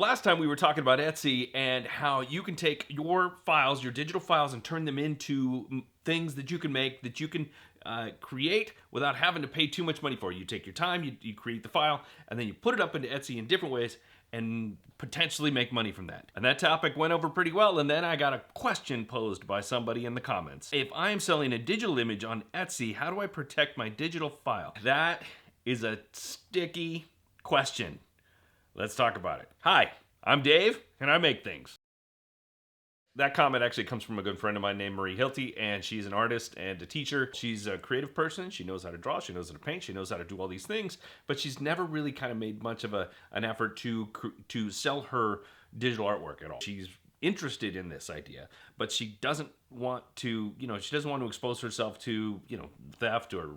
Last time we were talking about Etsy and how you can take your files, your digital files, and turn them into things that you can make, that you can create without having to pay too much money for. You take your time, you create the file, and then you put it up into Etsy in different ways and potentially make money from that. And that topic went over pretty well, and then I got a question posed by somebody in the comments. If I am selling a digital image on Etsy, how do I protect my digital file? That is a sticky question. Let's talk about it. Hi, I'm Dave, and I make things. That comment actually comes from a good friend of mine named Marie Hilty, and she's an artist and a teacher. She's a creative person. She knows how to draw. She knows how to paint. She knows how to do all these things, but she's never really kind of made much of an effort to sell her digital artwork at all. She's interested in this idea, but she doesn't want to, she doesn't want to expose herself to, theft or,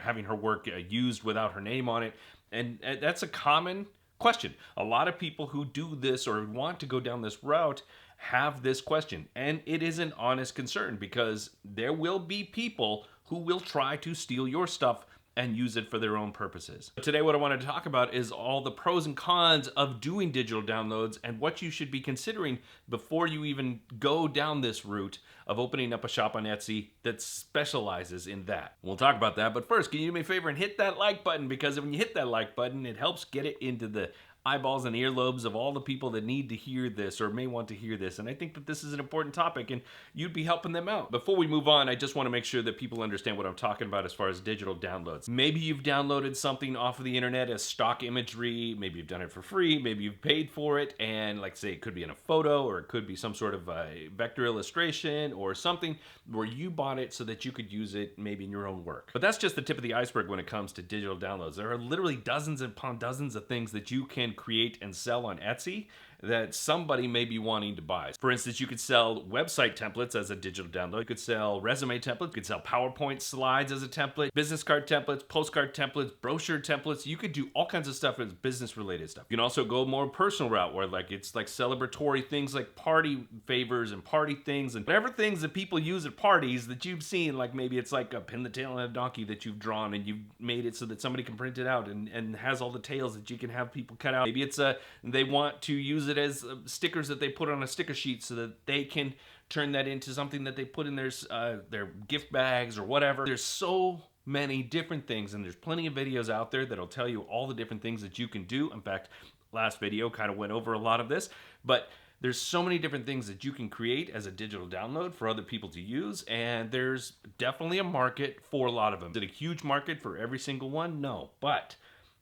having her work used without her name on it. And that's a common question. A lot of people who do this or want to go down this route have this question, and it is an honest concern because there will be people who will try to steal your stuff and use it for their own purposes. Today what I wanted to talk about is all the pros and cons of doing digital downloads and what you should be considering before you even go down this route of opening up a shop on Etsy that specializes in that. We'll talk about that, but first, can you do me a favor and hit that like button, because when you hit that like button, it helps get it into the eyeballs and earlobes of all the people that need to hear this or may want to hear this. And I think that this is an important topic and you'd be helping them out. Before we move on, I just want to make sure that people understand what I'm talking about as far as digital downloads. Maybe you've downloaded something off of the internet as stock imagery. Maybe you've done it for free. Maybe you've paid for it. And like say, it could be in a photo or it could be some sort of a vector illustration or something where you bought it so that you could use it maybe in your own work. But that's just the tip of the iceberg when it comes to digital downloads. There are literally dozens upon dozens of things that you can create and sell on Etsy that somebody may be wanting to buy. For instance, you could sell website templates as a digital download. You could sell resume templates. You could sell PowerPoint slides as a template, business card templates, postcard templates, brochure templates. You could do all kinds of stuff as business related stuff. You can also go more personal route where it's like celebratory things like party favors and party things and whatever things that people use at parties that you've seen, like maybe it's like a pin the tail on a donkey that you've drawn and you've made it so that somebody can print it out and has all the tails that you can have people cut out. Maybe it's they want to use it as stickers that they put on a sticker sheet so that they can turn that into something that they put in their gift bags or whatever. There's so many different things, and there's plenty of videos out there that'll tell you all the different things that you can do. In fact, last video kind of went over a lot of this, but there's so many different things that you can create as a digital download for other people to use, and there's definitely a market for a lot of them. Is it a huge market for every single one? No, but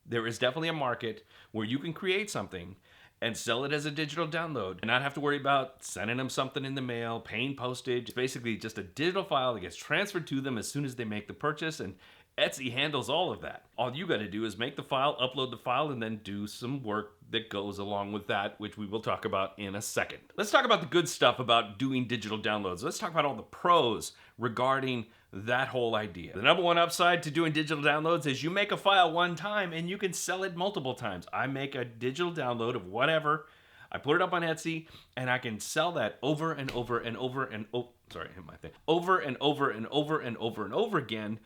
there is definitely a market where you can create something and sell it as a digital download and not have to worry about sending them something in the mail, paying postage. It's basically just a digital file that gets transferred to them as soon as they make the purchase, and Etsy handles all of that. All you got to do is make the file, upload the file, and then do some work that goes along with that, which we will talk about in a second. Let's talk about the good stuff about doing digital downloads. Let's talk about all the pros regarding that whole idea. The number one upside to doing digital downloads is you make a file one time and you can sell it multiple times. I make a digital download of whatever, I put it up on Etsy, and I can sell that over and over and over and over and over and over and over and over again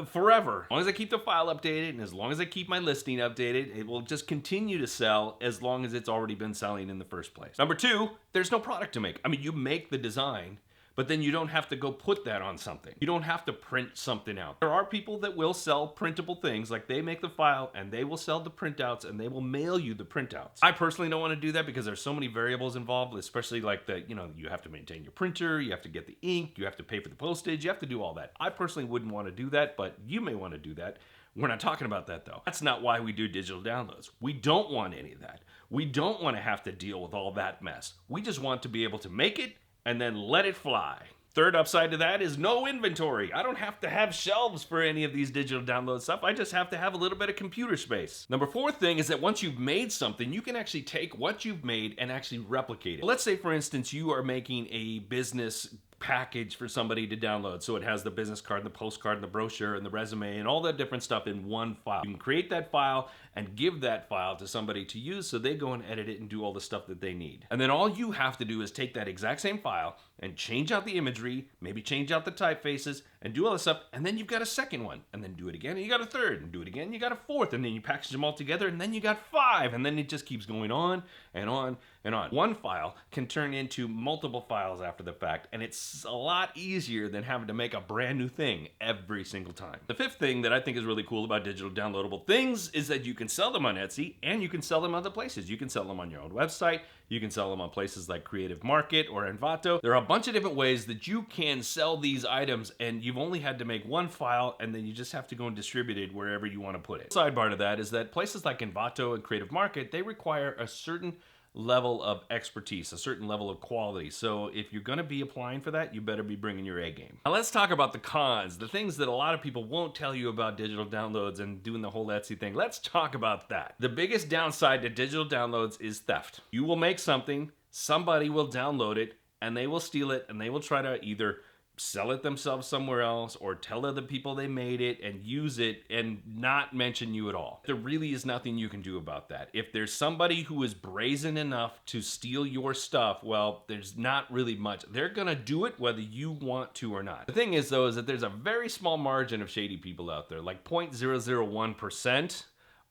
forever. As long as I keep the file updated and as long as I keep my listing updated, it will just continue to sell as long as it's already been selling in the first place. Number two, there's no product to make. I mean, you make the design, but then you don't have to go put that on something. You don't have to print something out. There are people that will sell printable things, like they make the file and they will sell the printouts and they will mail you the printouts. I personally don't want to do that because there's so many variables involved, especially like you have to maintain your printer, you have to get the ink, you have to pay for the postage, you have to do all that. I personally wouldn't want to do that, but you may want to do that. We're not talking about that though. That's not why we do digital downloads. We don't want any of that. We don't want to have to deal with all that mess. We just want to be able to make it and then let it fly. Third upside to that is no inventory. I don't have to have shelves for any of these digital download stuff. I just have to have a little bit of computer space. Number four thing is that once you've made something, you can actually take what you've made and actually replicate it. Let's say, for instance, you are making a business package for somebody to download. So it has the business card, and the postcard, and the brochure, and the resume, and all that different stuff in one file. You can create that file and give that file to somebody to use so they go and edit it and do all the stuff that they need. And then all you have to do is take that exact same file and change out the imagery, maybe change out the typefaces, and do all this stuff, and then you've got a second one, and then do it again, and you got a third, and do it again, you got a fourth, and then you package them all together, and then you got 5, and then it just keeps going on and on and on. One file can turn into multiple files after the fact, and it's a lot easier than having to make a brand new thing every single time. The fifth thing that I think is really cool about digital downloadable things is that you can sell them on Etsy, and you can sell them other places. You can sell them on your own website, you can sell them on places like Creative Market or Envato. There are a bunch of different ways that you can sell these items, and you've only had to make one file, and then you just have to go and distribute it wherever you want to put it. Sidebar to that is that places like Envato and Creative Market, they require a certain level of expertise, a certain level of quality. So if you're going to be applying for that, you better be bringing your A game. Now let's talk about the cons, the things that a lot of people won't tell you about digital downloads and doing the whole Etsy thing. Let's talk about that. The biggest downside to digital downloads is theft. You will make something, somebody will download it, and they will steal it, and they will try to either sell it themselves somewhere else or tell other people they made it and use it and not mention you at all. There really is nothing you can do about that. If there's somebody who is brazen enough to steal your stuff, well, there's not really much. They're gonna do it whether you want to or not. The thing is though, is that there's a very small margin of shady people out there, like 0.001%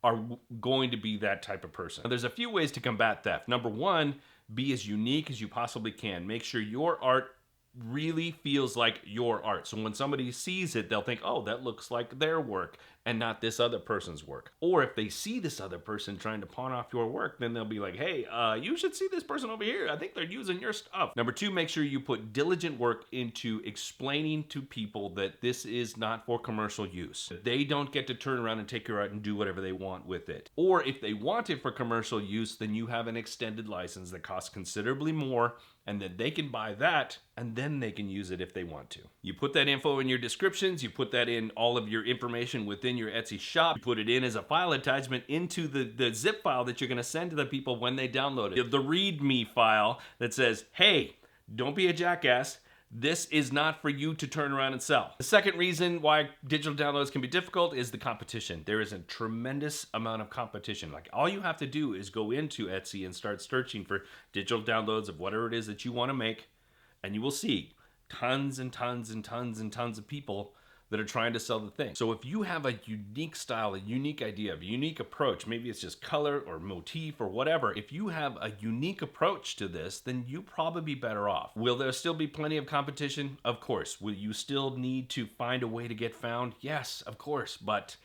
are going to be that type of person. Now, there's a few ways to combat theft. Number one, be as unique as you possibly can. Make sure your art really feels like your art. So when somebody sees it, they'll think, oh, that looks like their work and not this other person's work. Or if they see this other person trying to pawn off your work, then they'll be like, hey, you should see this person over here. I think they're using your stuff. Number two, make sure you put diligent work into explaining to people that this is not for commercial use. They don't get to turn around and take your art and do whatever they want with it. Or if they want it for commercial use, then you have an extended license that costs considerably more, and then they can buy that, and then they can use it if they want to. You put that info in your descriptions, you put that in all of your information within your Etsy shop, you put it in as a file attachment into the zip file that you're gonna send to the people when they download it. The README file that says, hey, don't be a jackass, this is not for you to turn around and sell. The second reason why digital downloads can be difficult is the competition. There is a tremendous amount of competition. Like all you have to do is go into Etsy and start searching for digital downloads of whatever it is that you want to make, and you will see tons and tons and tons and tons of people that are trying to sell the thing. So if you have a unique style, a unique idea, a unique approach, maybe it's just color or motif or whatever, if you have a unique approach to this, then you probably be better off. Will there still be plenty of competition? Of course. Will you still need to find a way to get found? Yes, of course. But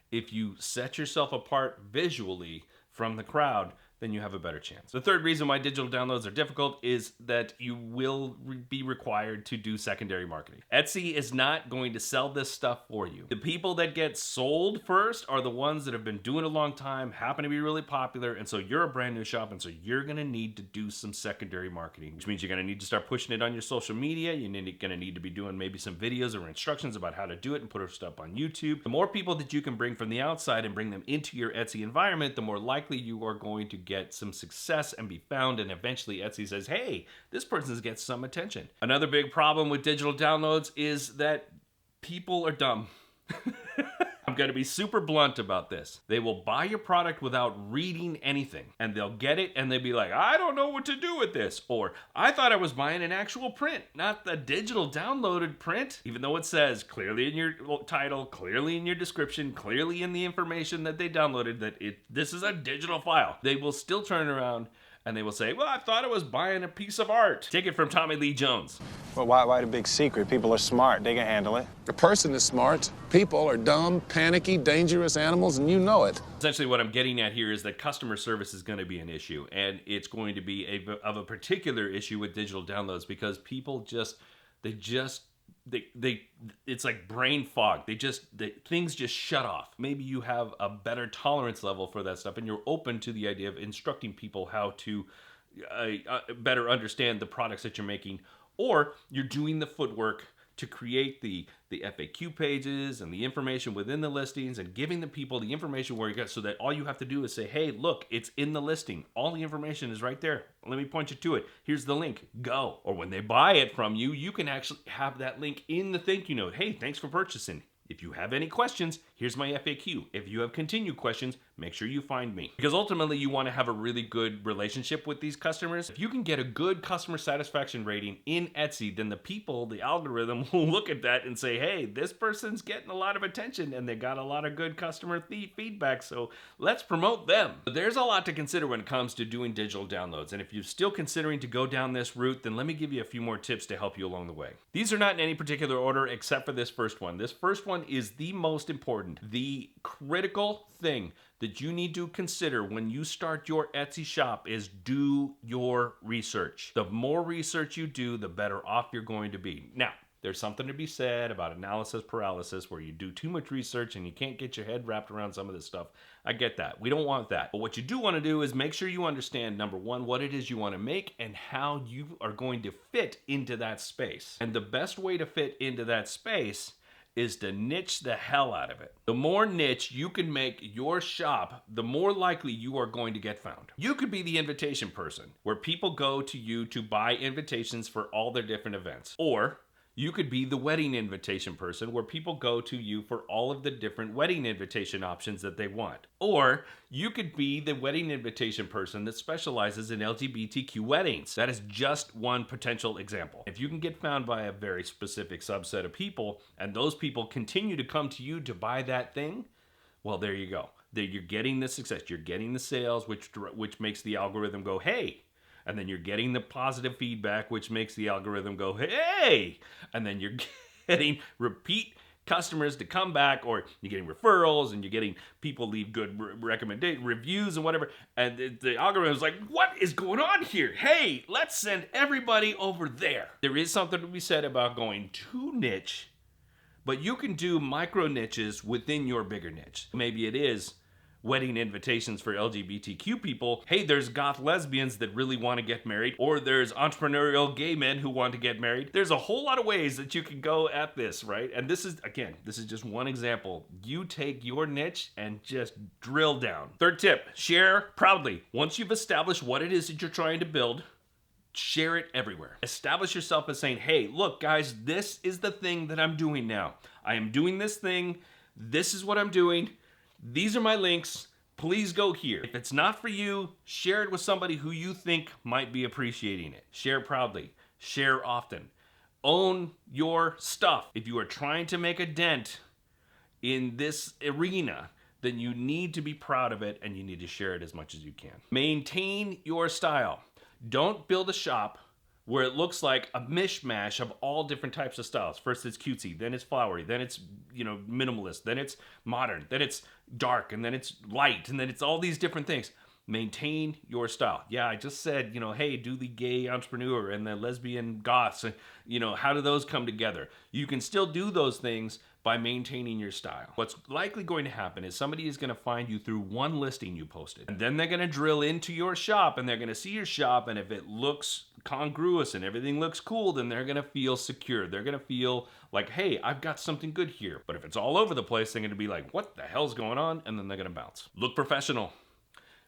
if you set yourself apart visually from the crowd, then you have a better chance. The third reason why digital downloads are difficult is that you will be required to do secondary marketing. Etsy is not going to sell this stuff for you. The people that get sold first are the ones that have been doing it a long time, happen to be really popular, and so you're a brand new shop, and so you're gonna need to do some secondary marketing, which means you're gonna need to start pushing it on your social media. You're gonna need to be doing maybe some videos or instructions about how to do it and put it up on YouTube. The more people that you can bring from the outside and bring them into your Etsy environment, the more likely you are going to get some success and be found, and eventually Etsy says, hey, this person gets some attention. Another big problem with digital downloads is that people are dumb. I'm going to be super blunt about this. They will buy your product without reading anything, and they'll get it and they'll be like, I don't know what to do with this, or I thought I was buying an actual print, not the digital downloaded print, even though it says clearly in your title, clearly in your description, clearly in the information that they downloaded that this is a digital file. They will still turn around and they will say, well, I thought I was buying a piece of art. Take it from Tommy Lee Jones. Well, why the big secret? People are smart. They can handle it. A person is smart. People are dumb, panicky, dangerous animals, and you know it. Essentially what I'm getting at here is that customer service is going to be an issue, and it's going to be of a particular issue with digital downloads because people it's like brain fog. Things just shut off. Maybe you have a better tolerance level for that stuff, and you're open to the idea of instructing people how to better understand the products that you're making, or you're doing the footwork to create the FAQ pages and the information within the listings and giving the people the information where you got, so that all you have to do is say, hey, look, it's in the listing. All the information is right there. Let me point you to it. Here's the link. Go. Or when they buy it from you, you can actually have that link in the thank you note. Hey, thanks for purchasing. If you have any questions, here's my FAQ. If you have continued questions, make sure you find me. Because ultimately, you want to have a really good relationship with these customers. If you can get a good customer satisfaction rating in Etsy, then the algorithm will look at that and say, hey, this person's getting a lot of attention and they got a lot of good customer feedback, so let's promote them. But there's a lot to consider when it comes to doing digital downloads. And if you're still considering to go down this route, then let me give you a few more tips to help you along the way. These are not in any particular order except for this first one. This first one is the most important. The critical thing that you need to consider when you start your Etsy shop is do your research. The more research you do, the better off you're going to be. Now, there's something to be said about analysis paralysis, where you do too much research and you can't get your head wrapped around some of this stuff. I get that. We don't want that. But what you do want to do is make sure you understand, number one, what it is you want to make and how you are going to fit into that space. And the best way to fit into that space is to niche the hell out of it. The more niche you can make your shop, the more likely you are going to get found. You could be the invitation person, where people go to you to buy invitations for all their different events. Or you could be the wedding invitation person, where people go to you for all of the different wedding invitation options that they want. Or you could be the wedding invitation person that specializes in LGBTQ weddings. That is just one potential example. If you can get found by a very specific subset of people, and those people continue to come to you to buy that thing, well, there you go. You're getting the success. You're getting the sales, which makes the algorithm go, hey. And then you're getting the positive feedback, which makes the algorithm go, hey! And then you're getting repeat customers to come back, or you're getting referrals, and you're getting people leave good reviews and whatever. And the algorithm is like, what is going on here? Hey, let's send everybody over there. There is something to be said about going too niche, but you can do micro niches within your bigger niche. Maybe it is wedding invitations for LGBTQ people. Hey, there's goth lesbians that really want to get married, or there's entrepreneurial gay men who want to get married. There's a whole lot of ways that you can go at this, right? And this is just one example. You take your niche and just drill down. Third tip, share proudly. Once you've established what it is that you're trying to build, share it everywhere. Establish yourself as saying, hey, look, guys, this is the thing that I'm doing now. I am doing this thing. This is what I'm doing. These are my links. Please go here. If it's not for you, share it with somebody who you think might be appreciating it. Share proudly. Share often. Own your stuff. If you are trying to make a dent in this arena, then you need to be proud of it, and you need to share it as much as you can. Maintain your style. Don't build a shop where it looks like a mishmash of all different types of styles. First it's cutesy, then it's flowery, then it's, minimalist, then it's modern, then it's dark, and then it's light, and then it's all these different things. Maintain your style. Yeah, I just said, hey, do the gay entrepreneur and the lesbian goths, how do those come together? You can still do those things by maintaining your style. What's likely going to happen is somebody is going to find you through one listing you posted. And then they're going to drill into your shop, and they're going to see your shop, and if it looks congruous and everything looks cool, then they're going to feel secure. They're going to feel like, hey, I've got something good here. But if it's all over the place, they're going to be like, what the hell's going on? And then they're going to bounce. Look professional.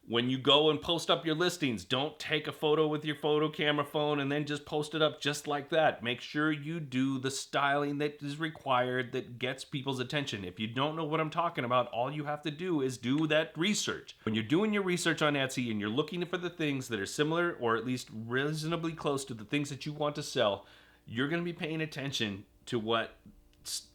When you go and post up your listings, don't take a photo with your photo camera phone and then just post it up just like that. Make sure you do the styling that is required that gets people's attention. If you don't know what I'm talking about, all you have to do is do that research. When you're doing your research on Etsy and you're looking for the things that are similar or at least reasonably close to the things that you want to sell, you're going to be paying attention to what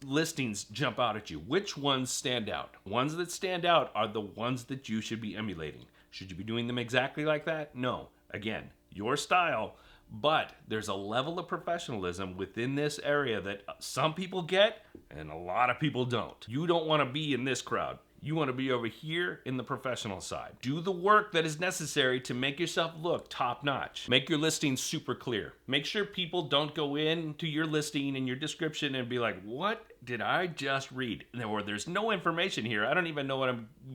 listings jump out at you. Which ones stand out? Ones that stand out are the ones that you should be emulating. Should you be doing them exactly like that? No. Again, your style, but there's a level of professionalism within this area that some people get and a lot of people don't. You don't want to be in this crowd. You want to be over here in the professional side. Do the work that is necessary to make yourself look top notch. Make your listing super clear. Make sure people don't go into your listing and your description and be like, what did I just read? Or there's no information here. I don't even know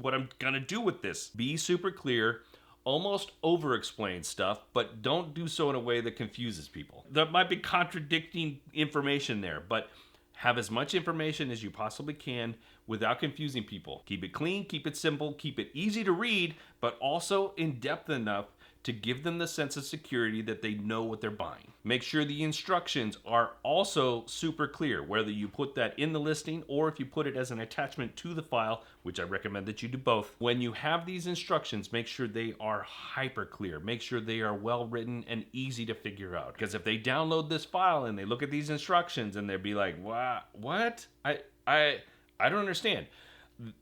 what I'm gonna do with this. Be super clear. almost over-explain stuff, but don't do so in a way that confuses people. There might be contradicting information there, but have as much information as you possibly can without confusing people. Keep it clean, keep it simple, keep it easy to read, but also in-depth enough to give them the sense of security that they know what they're buying. Make sure the instructions are also super clear, whether you put that in the listing or if you put it as an attachment to the file, which I recommend that you do both. When you have these instructions, make sure they are hyper clear. Make sure they are well written and easy to figure out. Because if they download this file and they look at these instructions and they'll be like, what? I don't understand.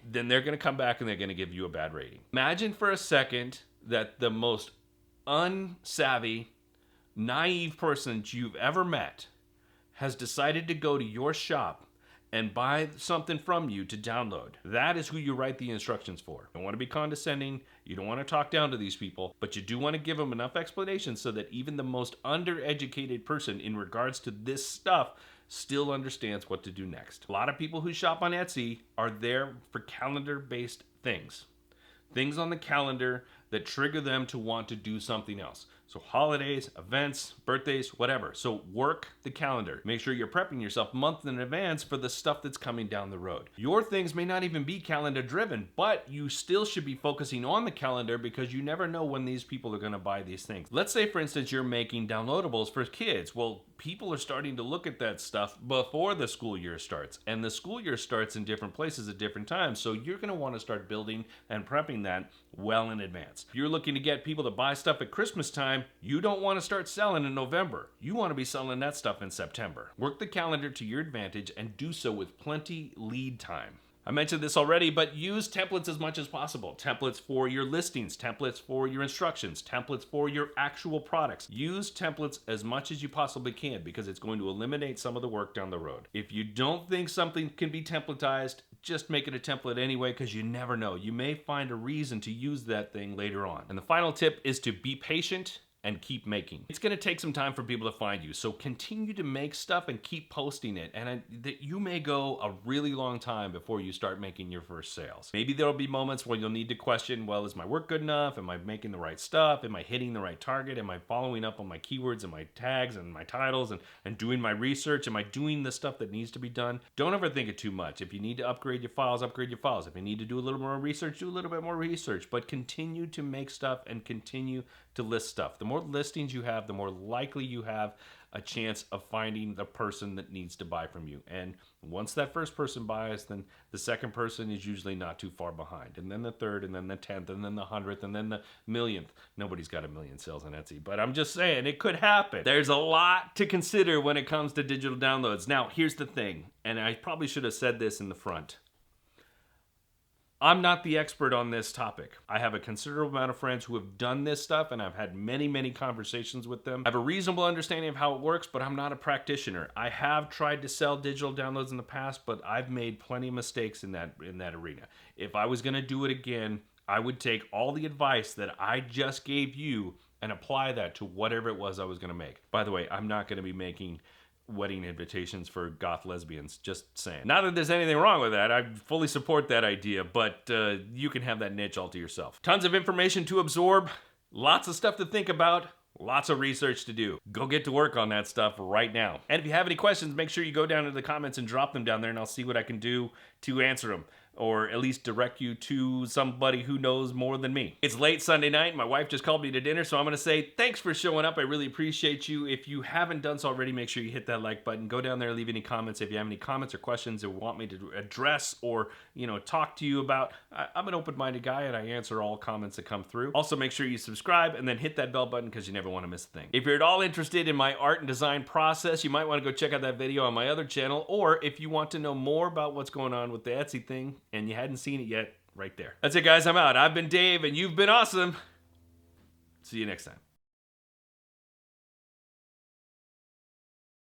Then they're going to come back and they're going to give you a bad rating. Imagine for a second that the most unsavvy, naive person that you've ever met has decided to go to your shop and buy something from you to download. That is who you write the instructions for. You don't want to be condescending. You don't want to talk down to these people, but you do want to give them enough explanation so that even the most undereducated person in regards to this stuff still understands what to do next. A lot of people who shop on Etsy are there for calendar-based things. Things on the calendar that trigger them to want to do something else. So holidays, events, birthdays, whatever. So work the calendar. Make sure you're prepping yourself months in advance for the stuff that's coming down the road. Your things may not even be calendar driven, but you still should be focusing on the calendar because you never know when these people are going to buy these things. Let's say, for instance, you're making downloadables for kids. Well, people are starting to look at that stuff before the school year starts. And the school year starts in different places at different times. So you're going to want to start building and prepping that well in advance. If you're looking to get people to buy stuff at Christmas time, you don't want to start selling in November. You want to be selling that stuff in September. Work the calendar to your advantage and do so with plenty lead time. I mentioned this already, but use templates as much as possible. Templates for your listings, templates for your instructions, templates for your actual products. Use templates as much as you possibly can because it's going to eliminate some of the work down the road. If you don't think something can be templatized, just make it a template anyway because you never know. You may find a reason to use that thing later on. And the final tip is to be patient and keep making. It's gonna take some time for people to find you, so continue to make stuff and keep posting it, and that you may go a really long time before you start making your first sales. Maybe there'll be moments where you'll need to question, well, is my work good enough? Am I making the right stuff? Am I hitting the right target? Am I following up on my keywords and my tags and my titles and doing my research? Am I doing the stuff that needs to be done? Don't overthink it too much. If you need to upgrade your files, upgrade your files. If you need to do a little more research, do a little bit more research, but continue to make stuff and continue to list stuff. The more listings you have, the more likely you have a chance of finding the person that needs to buy from you. And once that first person buys, then the second person is usually not too far behind. And then the third, and then the 10th, and then the 100th, and then the millionth. Nobody's got 1 million sales on Etsy, but I'm just saying it could happen. There's a lot to consider when it comes to digital downloads. Now, here's the thing, and I probably should have said this in the front. I'm not the expert on this topic. I have a considerable amount of friends who have done this stuff, and I've had many, many conversations with them. I have a reasonable understanding of how it works, but I'm not a practitioner. I have tried to sell digital downloads in the past, but I've made plenty of mistakes in that arena. If I was going to do it again, I would take all the advice that I just gave you and apply that to whatever it was I was going to make. By the way, I'm not going to be making wedding invitations for goth lesbians, just saying. Not that there's anything wrong with that, I fully support that idea, but you can have that niche all to yourself. Tons of information to absorb, lots of stuff to think about, lots of research to do. Go get to work on that stuff right now. And if you have any questions, make sure you go down to the comments and drop them down there, and I'll see what I can do to answer them, or at least direct you to somebody who knows more than me. It's late Sunday night. My wife just called me to dinner, so I'm gonna say thanks for showing up. I really appreciate you. If you haven't done so already, make sure you hit that like button. Go down there, leave any comments. If you have any comments or questions that want me to address or, talk to you about, I'm an open-minded guy and I answer all comments that come through. Also, make sure you subscribe and then hit that bell button because you never wanna miss a thing. If you're at all interested in my art and design process, you might wanna go check out that video on my other channel, or if you want to know more about what's going on with the Etsy thing, and you hadn't seen it yet, right there. That's it, guys. I'm out. I've been Dave, and you've been awesome. See you next time.